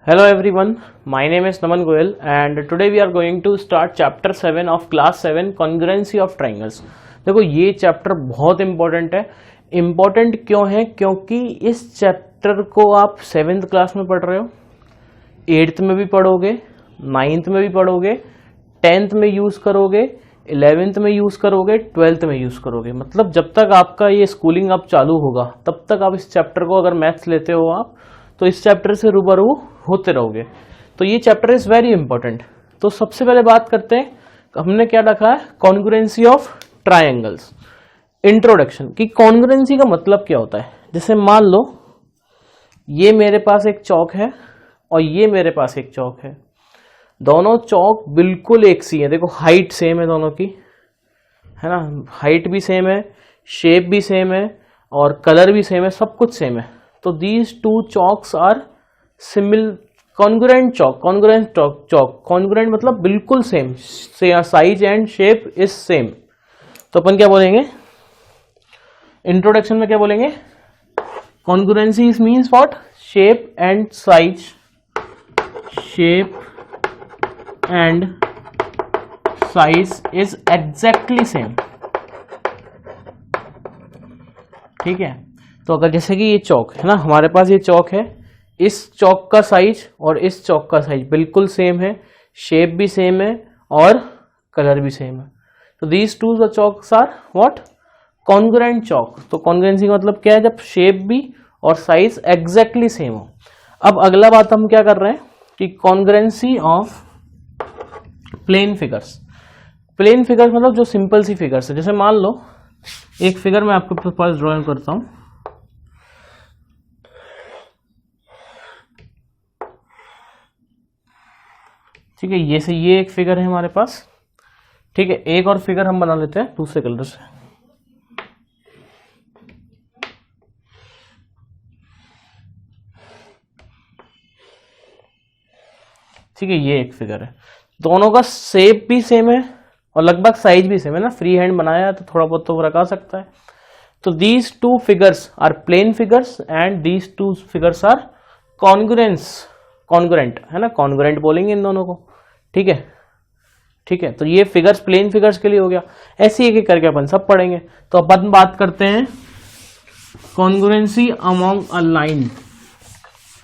Hello everyone, my name is Naman Goyal and today we are going to start chapter 7 of class 7 congruency of triangles। देखो ये chapter बहुत important है। Important क्यों है? क्योंकि इस चैप्टर को आप 7th क्लास में पढ़ रहे हो, 8th में भी पढ़ोगे, 9th में भी पढ़ोगे, 10th में यूज करोगे, 11th में यूज करोगे, 12th में यूज करोगे। मतलब जब तक आपका ये स्कूलिंग अब चालू होगा तब तक आप इस चैप्टर को, अगर मैथ्स लेते हो आप, तो इस चैप्टर से रूबरू होते रहोगे। तो ये चैप्टर इज वेरी इंपॉर्टेंट। तो सबसे पहले बात करते हैं, हमने क्या रखा है, कॉन्ग्रुएंसी ऑफ ट्रायंगल्स। इंट्रोडक्शन की कॉन्ग्रुएंसी का मतलब क्या होता है। जैसे मान लो ये मेरे पास एक चौक है और ये मेरे पास एक चौक है, दोनों चौक बिल्कुल एक सी है। देखो हाइट सेम है दोनों की, है ना, हाइट भी सेम है, शेप भी सेम है और कलर भी सेम है, सब कुछ सेम है। तो these two chalks are congruent chalk. Congruent मतलब बिल्कुल same, size and shape is same. तो अपन क्या बोलेंगे इंट्रोडक्शन में, क्या बोलेंगे, congruency is means what, shape and size, shape and size is exactly same. ठीक है। तो अगर जैसे कि ये चौक है ना, हमारे पास ये चौक है, इस चौक का साइज और इस चौक का साइज बिल्कुल सेम है, शेप भी सेम है और कलर भी सेम है। तो these two the chords are what, congruent चौक। तो कॉन्ग्रुएंसी का मतलब क्या है, जब शेप भी और साइज एग्जैक्टली सेम हो। अब अगला बात हम क्या कर रहे हैं कि congruency of plane figures. Plane figures मतलब जो सिंपल सी फिगर्स है। जैसे मान लो एक फिगर मैं आपके पास ड्रॉइंग करता हूं। ठीक है, ये एक फिगर है हमारे पास। ठीक है, एक और फिगर हम बना लेते हैं दूसरे कलर से। ठीक है, ये एक फिगर है, दोनों का शेप भी सेम है और लगभग साइज भी सेम है ना। फ्री हैंड बनाया है तो थोड़ा बहुत तो फर्क आ सकता है। तो these two figures are plane figures and these two figures are congruent, है ना, कॉन्ग्रुएंट बोलेंगे इन दोनों को। ठीक है, ठीक है। तो ये फिगर्स प्लेन फिगर्स के लिए हो गया। ऐसे एक एक करके अपन सब पढ़ेंगे। तो अपन बात करते हैं congruency among a line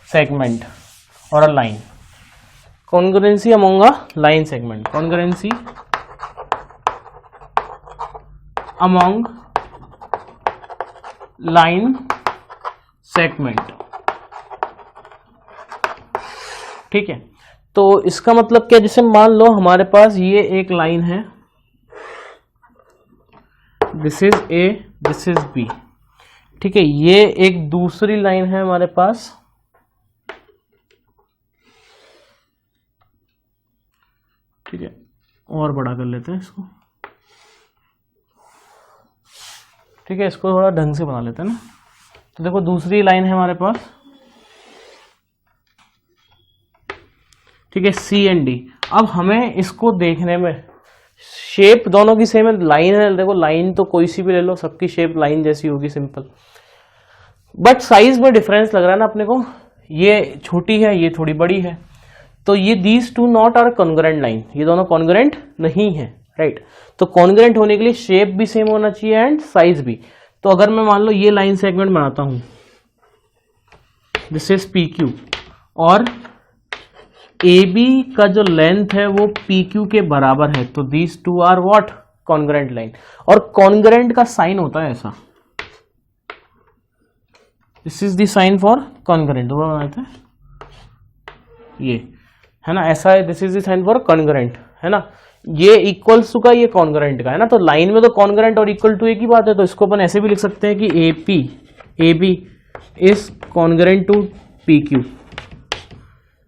segment और a line. Congruency among a line segment, congruency among line segment. ठीक है, तो इसका मतलब क्या, जैसे मान लो हमारे पास ये एक लाइन है, this is A, this is B. ठीक है, ये एक दूसरी लाइन है हमारे पास, ठीक है, और बड़ा कर लेते हैं इसको। ठीक है, इसको थोड़ा ढंग से बना लेते हैं ना। तो देखो दूसरी लाइन है हमारे पास, ठीक है, सी एंड डी। अब हमें इसको देखने में, शेप दोनों की सेम है, लाइन है, देखो लाइन तो कोई सी भी ले लो, सबकी शेप लाइन जैसी होगी, सिंपल। बट साइज में डिफरेंस लग रहा है ना अपने को, ये छोटी है, ये थोड़ी बड़ी है। तो ये these two not are congruent line, ये दोनों कॉन्ग्रुएंट नहीं है, राइट। तो कॉन्ग्रुएंट होने के लिए शेप भी सेम होना चाहिए एंड साइज भी। तो अगर मैं मान लो ये लाइन सेगमेंट बनाता हूं, दिस इज पी क्यू, और ए बी का जो लेंथ है वो पी क्यू के बराबर है, तो these two are what, congruent line. और कॉन्ग्रुएंट का साइन होता है ऐसा, this is the sign for congruent. वो बनाते हैं ये, है ना, ऐसा है, this is the sign for congruent, है ना। ये इक्वल्स टू का, ये कॉन्ग्रुएंट का है ना। तो लाइन में तो कॉन्ग्रुएंट और इक्वल टू एक ही बात है। तो इसको अपन ऐसे भी लिख सकते हैं कि A B is congruent to P Q.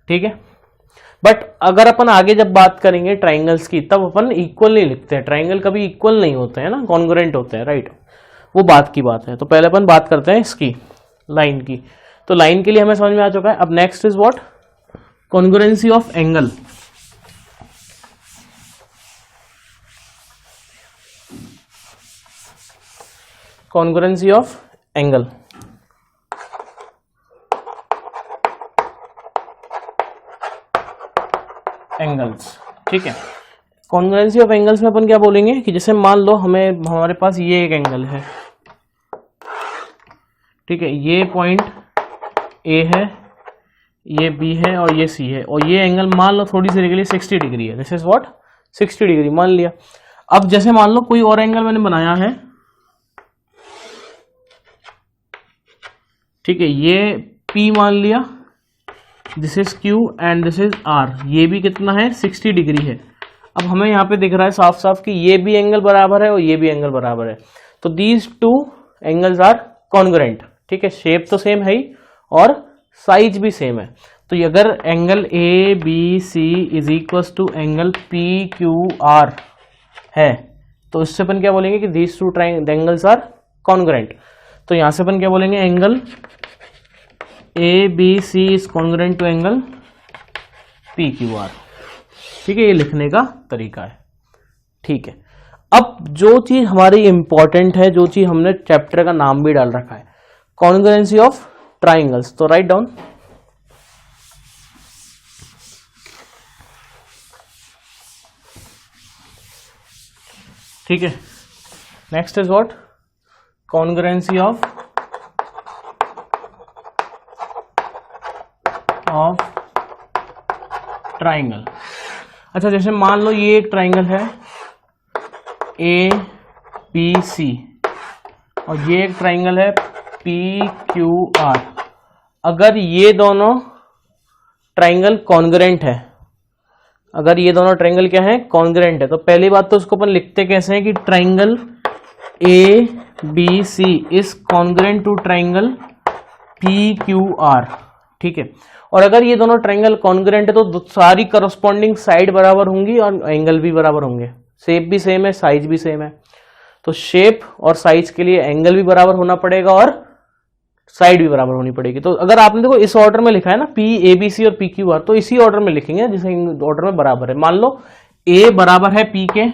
ठीक है, बट अगर अपन आगे जब बात करेंगे ट्राइंगल्स की, तब अपन इक्वल नहीं लिखते हैं। ट्राइंगल कभी इक्वल नहीं होते हैं ना, कॉन्ग्रुएंट होते हैं, राइट। वो बात की बात है। तो पहले अपन बात करते हैं इसकी, लाइन की। तो लाइन के लिए हमें समझ में आ चुका है। अब next is what, congruency of angle. Congruency of angle, angles. ठीक है, कॉन्ग्रुएंसी ऑफ एंगल्स में अपन क्या बोलेंगे कि जैसे मान लो हमारे पास ये एक एंगल है, ठीक है, ये पॉइंट ए है, ये बी है और ये सी है, और ये एंगल मान लो थोड़ी सी देर के लिए 60 डिग्री है। दिस इज व्हाट 60 डिग्री मान लिया। अब जैसे मान लो कोई और एंगल मैंने बनाया है, ठीक है, ये P मान लिया, this is Q and this is R, ये भी कितना है 60 डिग्री है। अब हमें यहाँ पे दिख रहा है साफ साफ कि ये भी एंगल बराबर है और ये भी एंगल बराबर है, तो these two angles are congruent. ठीक है, शेप तो सेम है ही और साइज भी सेम है। तो अगर angle A B C is equal to angle P Q R है, तो इससे अपन क्या बोलेंगे कि these two angles are congruent. तो यहां से अपन क्या बोलेंगे, angle A B C is congruent to angle P Q R. ठीक है, ये लिखने का तरीका है। ठीक है, अब जो चीज हमारी इंपॉर्टेंट है, जो चीज हमने चैप्टर का नाम भी डाल रखा है, कॉन्ग्रुएंसी ऑफ ट्राइंगल्स, तो राइट डाउन। ठीक है, next is what, congruency of triangle. अच्छा, जैसे मान लो ये एक ट्राइंगल है ए बी सी और ये एक ट्राइंगल है पी क्यू आर। अगर ये दोनों ट्राइंगल कॉन्ग्रुएंट है, अगर ये दोनों ट्राइंगल क्या है, कॉन्ग्रुएंट है, तो पहली बात तो उसको अपन लिखते कैसे हैं कि triangle A B C is congruent to triangle P Q R. ठीक है, और अगर ये दोनों ट्राइंगल कॉन्ग्रुएंट है तो सारी करस्पॉन्डिंग साइड बराबर होंगी और एंगल भी बराबर होंगे, शेप भी सेम है, साइज भी सेम है। तो शेप और साइज के लिए एंगल भी बराबर होना पड़ेगा और साइड भी बराबर होनी पड़ेगी। तो अगर आपने देखो इस ऑर्डर में लिखा है ना, पी ए बी सी और पी क्यू आर, तो इसी ऑर्डर में लिखेंगे जिसे ऑर्डर में बराबर है। मान लो ए बराबर है पी के,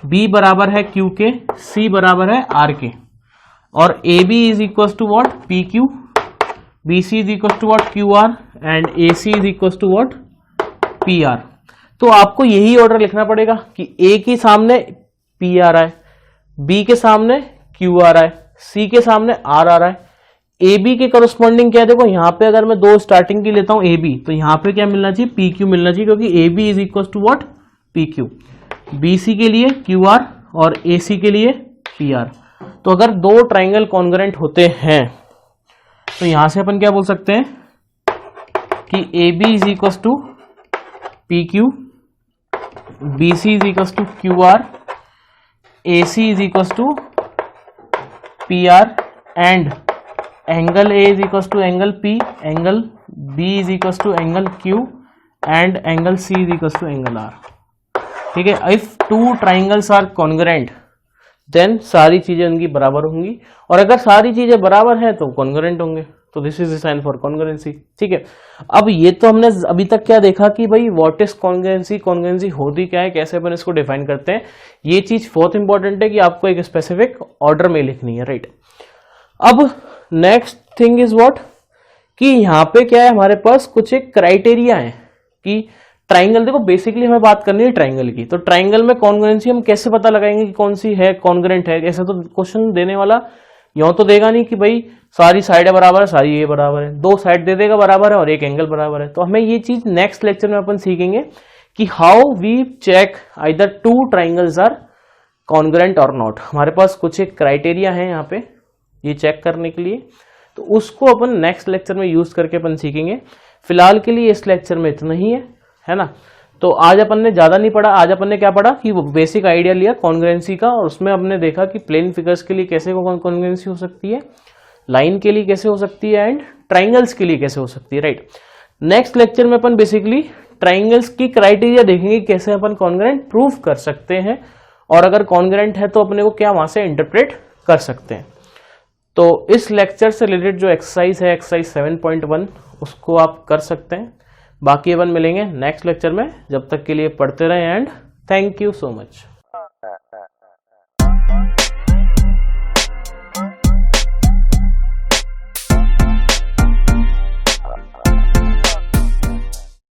बी बराबर है क्यू के, सी बराबर है आर के, और A B is equal to what P Q, B C is equal to what Q R and A C is equal to what P R. तो आपको यही ऑर्डर लिखना पड़ेगा कि ए के सामने पी आ रहा है, बी के सामने क्यू आ रहा है, सी के सामने आर आ रहा है। ए बी के करस्पॉन्डिंग क्या है, देखो यहाँ पे अगर मैं दो स्टार्टिंग की लेता हूं ए बी, तो यहाँ पे क्या मिलना चाहिए, पी क्यू मिलना चाहिए, क्योंकि A B is equal to what P Q, B C के लिए क्यू आर और ए सी के लिए पी आर। तो अगर दो ट्राइंगल कॉन्ग्रुएंट होते हैं तो यहां से अपन क्या बोल सकते हैं कि A B is equal to P Q, B C is equal to Q R, A C is equal to P R and angle A is equal to angle P, angle B is equal to angle Q and angle C is equal to angle R. ठीक है, if two triangles are congruent then सारी चीजें उनकी बराबर होंगी, और अगर सारी चीजें बराबर हैं तो कॉन्ग्रुएंट होंगे। तो this is the sign for congruency. ठीक है, अब ये तो हमने अभी तक क्या देखा कि भाई व्हाट इज कॉन्ग्रुएंसी, कॉन्ग्रुएंसी होती क्या है, कैसे अपन इसको डिफाइन करते हैं। ये चीज बहुत इंपॉर्टेंट है कि आपको एक स्पेसिफिक ऑर्डर में लिखनी है, राइट। अब नेक्स्ट थिंग इज व्हाट, कि यहाँ पे क्या है, हमारे पास कुछ एक क्राइटेरिया है कि ट्राइंगल, देखो बेसिकली हमें बात करनी है ट्राइंगल की, तो ट्राइंगल में कॉन्ग्रुएंसी हम कैसे पता लगाएंगे कि कौन सी है कॉन्ग्रुएंट है। ऐसा तो क्वेश्चन देने वाला यूं तो देगा नहीं कि भाई सारी साइडें बराबर है, सारी ये बराबर है, दो साइड दे देगा बराबर है और एक एंगल बराबर है। तो हमें ये चीज नेक्स्ट लेक्चर में अपन सीखेंगे कि how we check either two triangles are congruent और नॉट। हमारे पास कुछ एक क्राइटेरिया है यहाँ पे ये चेक करने के लिए, तो उसको अपन नेक्स्ट लेक्चर में यूज करके अपन सीखेंगे। फिलहाल के लिए इस लेक्चर में इतना ही है ना। तो आज अपन ने ज्यादा नहीं पढ़ा, आज अपन ने क्या पढ़ा कि बेसिक आइडिया लिया कॉन्ग्रुएंसी का, और उसमें हमने देखा कि प्लेन फिगर्स के लिए कैसे कॉन्ग्रुएंसी हो सकती है, लाइन के लिए कैसे हो सकती है एंड ट्राइंगल्स के लिए कैसे हो सकती है, राइट। नेक्स्ट लेक्चर में अपन बेसिकली ट्राइंगल्स की क्राइटेरिया देखेंगे कैसे अपन कॉन्ग्रुएंट प्रूव कर सकते हैं, और अगर कॉन्ग्रुएंट है तो अपने को क्या वहां से इंटरप्रेट कर सकते हैं। तो इस लेक्चर से रिलेटेड जो एक्सरसाइज है, एक्सरसाइज 7.1, उसको आप कर सकते हैं। बाकी अपन मिलेंगे नेक्स्ट लेक्चर में, जब तक के लिए पढ़ते रहें and thank you so much.